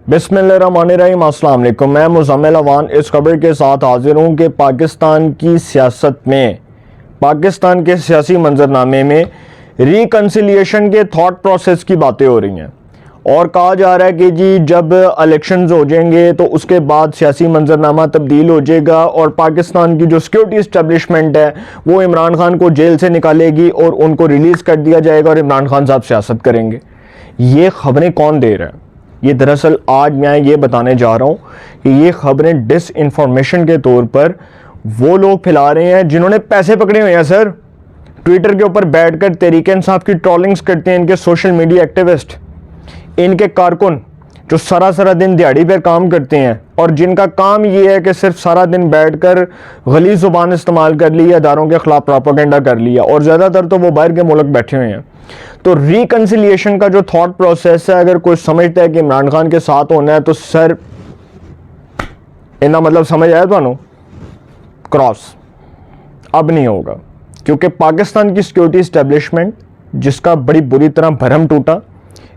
बिस्मिल्लाहिर्रहमानिर्रहीम, अस्सलाम वालेकुम। मैं मुज़म्मिल अवान इस खबर के साथ हाजिर हूँ कि पाकिस्तान की सियासत में, पाकिस्तान के सियासी मंजरनामे में रिकन्सिलिएशन के थॉट प्रोसेस की बातें हो रही हैं और कहा जा रहा है कि जी जब इलेक्शंस हो जाएंगे तो उसके बाद सियासी मंजरनामा तब्दील हो जाएगा और पाकिस्तान की जो सिक्योरिटी इस्टेब्लिशमेंट है वो इमरान खान को जेल से निकालेगी और उनको रिलीज़ कर दिया जाएगा और इमरान खान साहब सियासत करेंगे। ये खबरें कौन दे रहा है? ये दरअसल आज मैं ये बताने जा रहा हूँ कि ये खबरें डिस इन्फॉर्मेशन के तौर पर वो लोग फैला रहे हैं जिन्होंने पैसे पकड़े हुए हैं। सर, ट्विटर के ऊपर बैठकर तहरीक इंसाफ की ट्रोलिंग्स करते हैं इनके सोशल मीडिया एक्टिविस्ट, इनके कारकुन जो सारा दिन दिहाड़ी पर काम करते हैं और जिनका काम ये है कि सिर्फ सारा दिन बैठकर गलीज़ ज़ुबान इस्तेमाल कर ली, अदारों के ख़िलाफ़ प्रोपेगेंडा कर लिया और ज़्यादातर तो वो बाहर के मुल्क बैठे हुए हैं। तो रिकन्सिलिएशन का जो थॉट प्रोसेस है, अगर कोई समझता है कि इमरान खान के साथ होना है तो सर इतना मतलब समझ आया थानू क्रॉस अब नहीं होगा, क्योंकि पाकिस्तान की सिक्योरिटी इस्टेब्लिशमेंट जिसका बड़ी बुरी तरह भरम टूटा,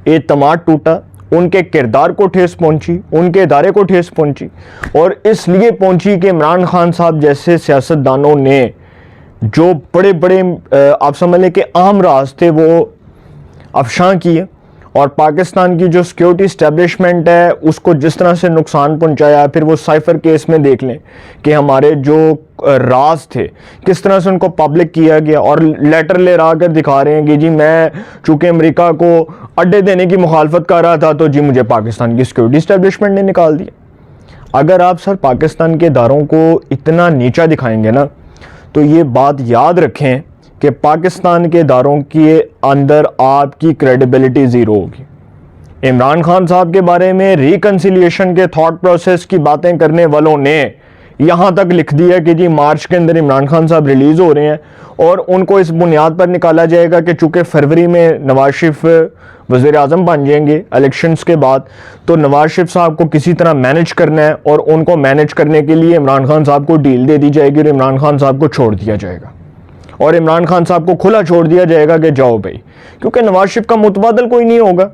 एतमाद टूटा, उनके किरदार को ठेस पहुंची, उनके इदारे को ठेस पहुंची और इसलिए पहुंची कि इमरान खान साहब जैसे सियासतदानों ने जो बड़े बड़े आप समझ लें कि अहम राज थे वो अफशां किए और पाकिस्तान की जो सिक्योरिटी इस्टेब्लिशमेंट है उसको जिस तरह से नुकसान पहुंचाया। फिर वो साइफर केस में देख लें कि हमारे जो राज थे किस तरह से उनको पब्लिक किया गया और लेटर ले रहा कर दिखा रहे हैं कि जी मैं चूँकि अमेरिका को अड्डे देने की मुखालफत कर रहा था तो जी मुझे पाकिस्तान की सिक्योरिटी इस्टेब्लिशमेंट ने निकाल दिया। अगर आप सर पाकिस्तान के इदारों को इतना नीचा दिखाएंगे ना तो ये बात याद रखें कि पाकिस्तान के इदारों के अंदर आपकी क्रेडिबिलिटी ज़ीरो होगी। इमरान खान साहब के बारे में रिकन्सिलिएशन के थॉट प्रोसेस की बातें करने वालों ने यहाँ तक लिख दिया कि जी मार्च के अंदर इमरान खान साहब रिलीज़ हो रहे हैं और उनको इस बुनियाद पर निकाला जाएगा कि चूँकि फरवरी में नवाज शरीफ वज़ीर आज़म बन जाएंगे इलेक्शंस के बाद, तो नवाज शरीफ साहब को किसी तरह मैनेज करना है और उनको मैनेज करने के लिए इमरान खान साहब को डील दे दी जाएगी और इमरान खान साहब को छोड़ दिया जाएगा और इमरान खान साहब को खुला छोड़ दिया जाएगा कि जाओ भाई, क्योंकि नवाज शरीफ का मुतबादल कोई नहीं होगा।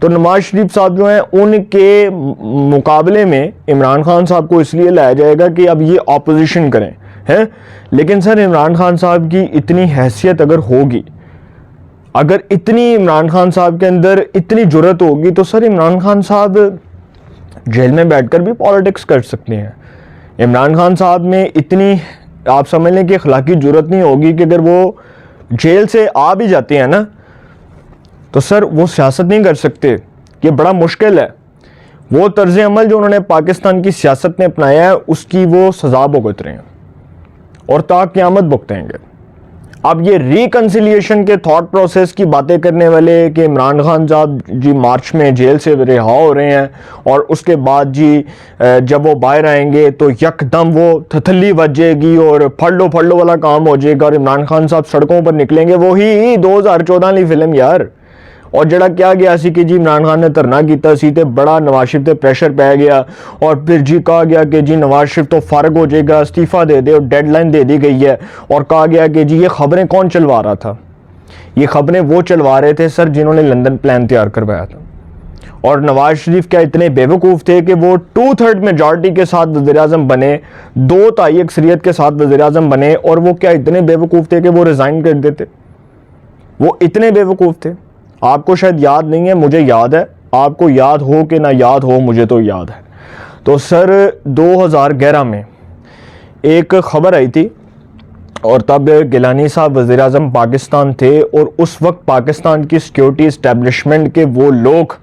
तो नवाज शरीफ साहब जो हैं उनके मुकाबले में इमरान खान साहब को इसलिए लाया जाएगा कि अब ये ऑपोजिशन करें हैं। लेकिन सर इमरान खान साहब की इतनी हैसियत अगर होगी, अगर इतनी इमरान खान साहब के अंदर इतनी जुर्रत होगी तो सर इमरान खान साहब जेल में बैठकर भी पॉलिटिक्स कर सकते हैं। इमरान खान साहब में इतनी आप समझ लें कि अखलाकी जुर्रत नहीं होगी कि अगर वो जेल से आ भी जाते हैं ना तो सर वो सियासत नहीं कर सकते। ये बड़ा मुश्किल है। वो तर्ज अमल जो उन्होंने पाकिस्तान की सियासत में अपनाया है उसकी वो सज़ा भुगत रहे हैं और ता क़यामत भुगतेंगे। अब ये रिकन्सिलिएशन के थॉट प्रोसेस की बातें करने वाले कि इमरान खान साहब जी मार्च में जेल से रिहा हो रहे हैं और उसके बाद जी जब वो बाहर आएंगे तो यकदम वो थथली बज जाएगी और फड़ लो वाला काम हो जाएगा और इमरान खान साहब सड़कों पर निकलेंगे। वही 2014 वाली फिल्म यार, और जड़ा क्या गया सी कि जी इमरान खान ने धरना किया सी ते बड़ा नवाज शरीफ ते प्रेशर पै गया और फिर जी कहा गया कि जी नवाज शरीफ तो फारग हो जाएगा, इस्तीफ़ा दे दे और डेडलाइन दे दी गई है और कहा गया कि जी ये खबरें कौन चलवा रहा था? ये खबरें वो चलवा रहे थे सर जिन्होंने लंदन प्लान तैयार करवाया था। और नवाज शरीफ क्या इतने बेवकूफ़ थे कि वो 2/3 मेजॉरिटी के साथ वज़ीर आज़म बने, 2 अक्सरियत के साथ वज़ीर आज़म बने और वो क्या इतने बेवकूफ़ थे कि वो रिज़ाइन कर देते? वो इतने बेवकूफ़ थे। आपको शायद याद नहीं है, मुझे याद है। आपको याद हो कि ना याद हो, मुझे तो याद है। तो सर 2011 में एक खबर आई थी और तब गिलानी साहब वज़ीर आज़म पाकिस्तान थे और उस वक्त पाकिस्तान की सिक्योरिटी इस्टेब्लिशमेंट के वो लोग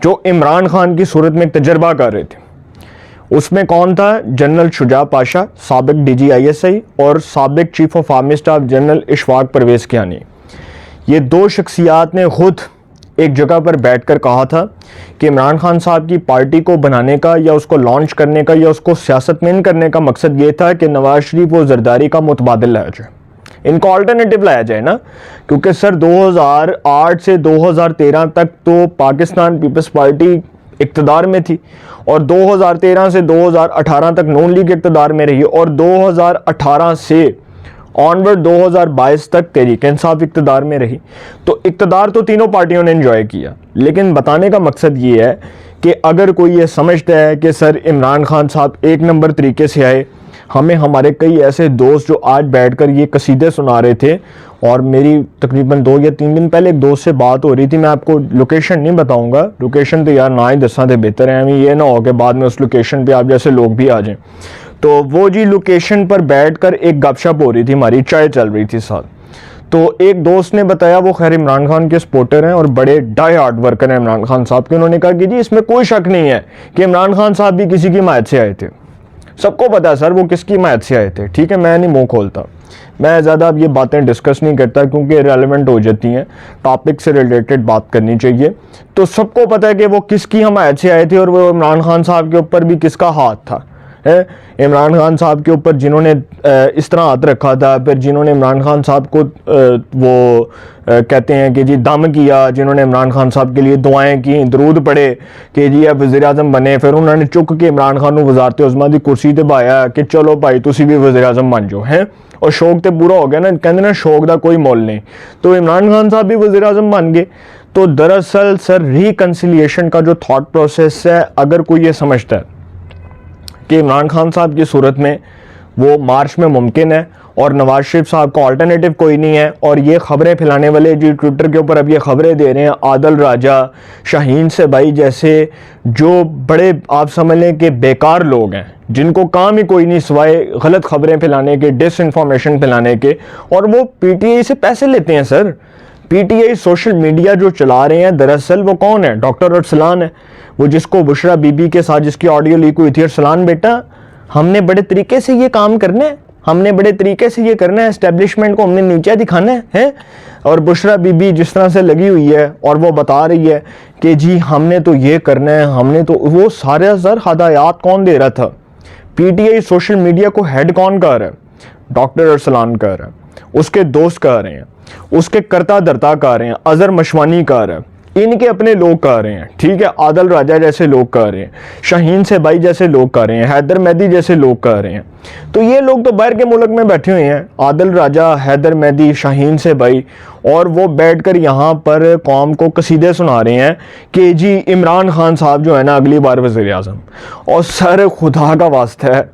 जो इमरान खान की सूरत में एक तजर्बा कर रहे थे, उसमें कौन था? जनरल शुजा पाशा, साबिक DGISI और साबिक chief of army staff general Ishfaq Parvez Kayani. ये दो शख्सियात ने खुद एक जगह पर बैठकर कहा था कि इमरान खान साहब की पार्टी को बनाने का या उसको लॉन्च करने का या उसको सियासत में इन करने का मकसद ये था कि नवाज शरीफ और जरदारी का मुतबादिल लाया जाए, इनको अल्टरनेटिव लाया जाए ना। क्योंकि सर 2008 से 2013 तक तो पाकिस्तान पीपल्स पार्टी इक़्तिदार में थी और 2013 से 2018 तक नून लीग इक़्तिदार में रही और 2018 से ऑनवर्ड 2022 तक तहरीक इंसाफ इक़्तिदार में रही। तो इक़्तिदार तो तीनों पार्टियों ने एंजॉय किया, लेकिन बताने का मकसद ये है कि अगर कोई ये समझता है कि सर इमरान खान साहब एक नंबर तरीके से आए, हमें हमारे कई ऐसे दोस्त जो आज बैठकर ये कसीदे सुना रहे थे, और मेरी तकरीबन 2 या 3 दिन पहले एक दोस्त से बात हो रही थी, मैं आपको लोकेशन नहीं बताऊंगा, लोकेशन तो यार ना ही दसा दे बेहतर है, हमें ये ना हो कि बाद में उस लोकेशन पे आप जैसे लोग भी आ जाएं। तो वो जी लोकेशन पर बैठकर एक गपशप हो रही थी, हमारी चाय चल रही थी साथ। तो एक दोस्त ने बताया, वो खैर इमरान खान के सपोर्टर हैं और बड़े डाई हार्ड वर्कर हैं इमरान खान साहब के, उन्होंने कहा कि जी इसमें कोई शक नहीं है कि इमरान खान साहब भी किसी की हिमायत से आए थे। सबको पता है सर वो किसकी हिमायत से आए थे, ठीक है, मैं नहीं मुंह खोलता, मैं ज़्यादा अब ये बातें डिस्कस नहीं करता क्योंकि रेलेवेंट हो जाती हैं, टॉपिक से रिलेटेड बात करनी चाहिए। तो सबको पता है कि वो किसकी हिमायत से आए थे और वो इमरान खान साहब के ऊपर भी किसका हाथ था, है इमरान खान साहब के ऊपर जिन्होंने इस तरह हाथ रखा था, फिर जिन्होंने इमरान खान साहब को वो कहते हैं कि जी दम किया, जिन्होंने इमरान खान साहब के लिए दुआएं की, दरूद पढ़े कि जी अब वज़ीर आज़म बने, फिर उन्होंने चुक के इमरान खान को वज़ारत उज़्मा की कुर्सी ते पाया कि चलो भाई तुसी भी वज़ीर आज़म बन जाओ, हैं, और शौक तो पूरा हो गया ना, कहते ना शौक का कोई मोल नहीं, तो इमरान खान साहब भी वज़ीर आज़म बन गए। तो दरअसल सर रिकन्सिलिएशन का जो थाट प्रोसेस है, अगर कोई ये समझता है कि इमरान खान साहब की सूरत में वो मार्च में मुमकिन है और नवाज शरीफ साहब का अल्टरनेटिव कोई नहीं है, और ये खबरें फैलाने वाले जो ट्विटर के ऊपर अब ये खबरें दे रहे हैं, आदिल राजा, शाहीन से भाई जैसे जो बड़े आप समझ लें कि बेकार लोग हैं, जिनको काम ही कोई नहीं सिवाय गलत खबरें फैलाने के, डिसइंफॉर्मेशन फैलाने के, और वो पीटीआई से पैसे लेते हैं सर। पीटीआई सोशल मीडिया जो चला रहे हैं, दरअसल वो कौन है, डॉक्टर अरसलान है, वो जिसको बुशरा बीबी के साथ जिसकी ऑडियो लीक हुई थी। अरसलान बेटा, हमने बड़े तरीके से ये काम करना है, हमने बड़े तरीके से ये करना है, एस्टेब्लिशमेंट को हमने नीचे दिखाना है? और बुशरा बीबी जिस तरह से लगी हुई है और वो बता रही है कि जी हमने तो ये करना है, हमने तो, वो सारे सर हदायत कौन दे रहा था? पीटीआई सोशल मीडिया को हेड कौन कर रहा है? डॉक्टर अरसलान कर रहा है, उसके दोस्त कर रहे हैं, उसके करता धरता कर रहे हैं, अजहर मशवानी कर रहा है, इनके अपने लोग कर रहे हैं, ठीक है, आदिल राजा जैसे लोग कर रहे हैं, शाहीन से भाई जैसे लोग कर रहे हैं, हैदर मेहदी जैसे लोग कर रहे हैं। तो ये लोग तो बाहर के मुल्क में बैठे हुए हैं, आदिल राजा, हैदर मेहदी, शाहीन से भाई, और वो बैठकर यहाँ पर कौम को कसीदे सुना रहे हैं कि जी इमरान खान साहब जो है ना अगली बार वज़ीर आज़म। और सर खुदा का वास्ता है,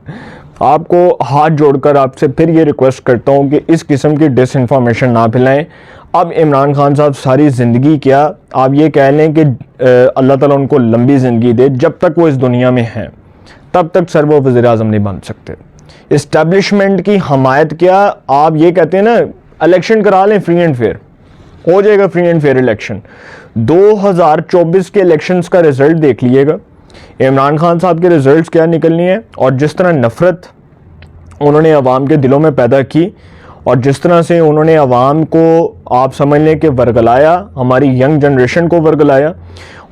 आपको हाथ जोड़कर आपसे फिर ये रिक्वेस्ट करता हूँ कि इस किस्म की डिसइंफॉर्मेशन ना फैलाएं। अब इमरान खान साहब सारी ज़िंदगी, क्या आप ये कह लें कि अल्लाह ताला उनको लंबी ज़िंदगी दे, जब तक वो इस दुनिया में हैं तब तक सर वो वज़ीर आज़म नहीं बन सकते। इस्टेब्लिशमेंट की हमायत, क्या आप ये कहते हैं ना इलेक्शन करा लें, फ्री एंड फेयर हो जाएगा, फ्री एंड फेयर इलेक्शन। 2024 के इलेक्शंस का रिजल्ट देख लीजिएगा, इमरान खान साहब के रिजल्ट्स क्या निकलनी है, और जिस तरह नफ़रत उन्होंने अवाम के दिलों में पैदा की, और जिस तरह से उन्होंने अवाम को आप समझ लें कि वर्गलाया, हमारी यंग जनरेशन को वर्गलाया,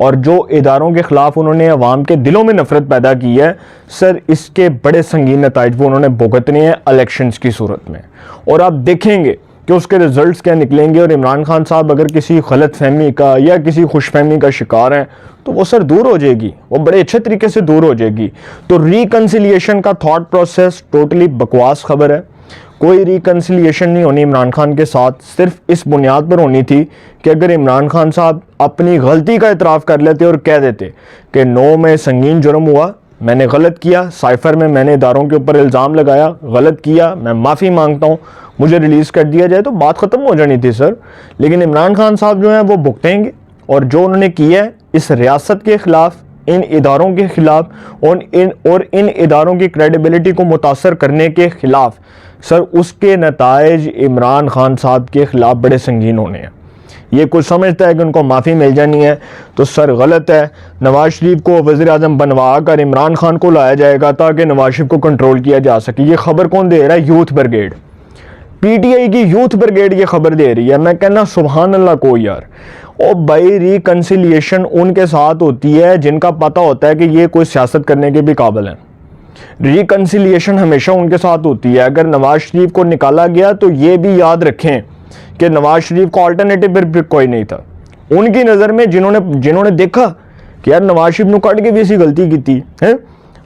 और जो इदारों के ख़िलाफ़ उन्होंने अवाम के दिलों में नफ़रत पैदा की है, सर इसके बड़े संगीन नताइज वो उन्होंने भुगतने हैं इलेक्शंस की सूरत में। और आप देखेंगे कि उसके रिज़ल्ट्स क्या निकलेंगे, और इमरान खान साहब अगर किसी गलत फहमी का या किसी खुशफहमी का शिकार हैं तो वो सर दूर हो जाएगी, वो बड़े अच्छे तरीके से दूर हो जाएगी। तो रिकन्सिलिएशन का थॉट प्रोसेस टोटली बकवास खबर है, कोई रिकन्सिलिएशन नहीं होनी इमरान खान के साथ, सिर्फ इस बुनियाद पर होनी थी कि अगर इमरान खान साहब अपनी गलती का इतराफ़ कर लेते और कह देते कि 9 में संगीन जुर्म हुआ, मैंने गलत किया, साइफर में मैंने इदारों के ऊपर इल्ज़ाम लगाया, गलत किया, मैं माफ़ी मांगता हूँ, मुझे रिलीज़ कर दिया जाए, तो बात ख़त्म हो जानी थी सर। लेकिन इमरान खान साहब जो हैं वो भुगतेंगे, और जो उन्होंने किया है इस रियासत के ख़िलाफ़, इन इदारों के ख़िलाफ़ और इन इदारों की क्रेडिबिलिटी को मुतासर करने के ख़िलाफ़, सर उसके नताइज इमरान खान साहब के ख़िलाफ़ बड़े संगीन होने हैं। ये कुछ समझता है कि उनको माफ़ी मिल जानी है तो सर गलत है। नवाज शरीफ को वज़ीर आज़म बनवा कर इमरान खान को लाया जाएगा ताकि नवाज शरीफ को कंट्रोल किया जा सके। ये खबर कौन दे रहा है? यूथ ब्रिगेड, पीटीआई की यूथ ब्रिगेड ये खबर दे रही है। मैं कहना सुभान अल्लाह को यार, ओ भाई रिकन्सिलिएशन उनके साथ होती है जिनका पता होता है कि ये कोई सियासत करने के भी काबिल हैं। रिकन्सिलिएशन हमेशा उनके साथ होती है। अगर नवाज शरीफ को निकाला गया तो ये भी याद रखें कि नवाज शरीफ को अल्टरनेटिव फिर कोई नहीं था उनकी नज़र में। जिन्होंने देखा कि यार नवाज शरीफ ने कट के भी ऐसी गलती की थी है,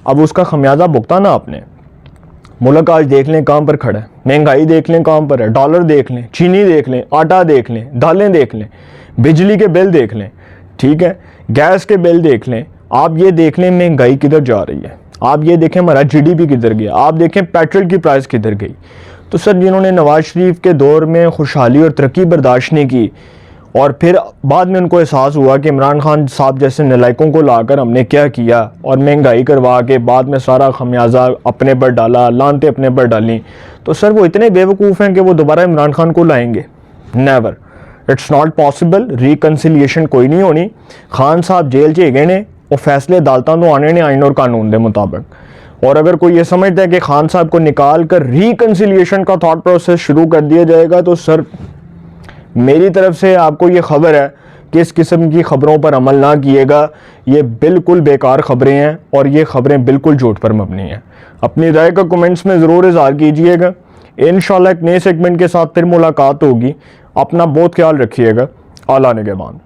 अब उसका खमियाजा भुगताना आपने। मुल्क आज देख लें कहाँ पर खड़ा है, महंगाई देख लें कहाँ पर है, डॉलर देख लें, चीनी देख लें, आटा देख लें, दालें देख लें, बिजली के बिल देख लें, ठीक है, गैस के बिल देख लें, आप ये देख लें महंगाई किधर जा रही है, आप ये देखें हमारा जीडीपी किधर गया, आप देखें पेट्रोल की प्राइस किधर गई। तो सर जिन्होंने नवाज शरीफ के दौर में खुशहाली और तरक्की बर्दाश्त नहीं की और फिर बाद में उनको एहसास हुआ कि इमरान खान साहब जैसे नलायकों को लाकर हमने क्या किया और महंगाई करवा के बाद में सारा खमियाजा अपने पर डाला, लानते अपने पर डाली, तो सर वो इतने बेवकूफ़ हैं कि वो दोबारा इमरान खान को लाएंगे? Never, it's not possible. Reconciliation कोई नहीं होनी। खान साहब जेल च गए ने, वो फैसले अदालतों तो आने ने आइन और कानून के मुताबिक। और अगर कोई ये समझता है कि खान साहब को निकाल कर रिकनसिलिएशन का थॉट प्रोसेस शुरू कर दिया जाएगा, तो सर मेरी तरफ से आपको ये खबर है कि इस किस्म की खबरों पर अमल ना किएगा। ये बिल्कुल बेकार खबरें हैं और ये खबरें बिल्कुल झूठ पर मबनी हैं। अपनी राय का कमेंट्स में ज़रूर इज़हार कीजिएगा। इंशाल्लाह एक नए सेगमेंट के साथ फिर मुलाकात होगी। अपना बहुत ख्याल रखिएगा। आला निगहबान।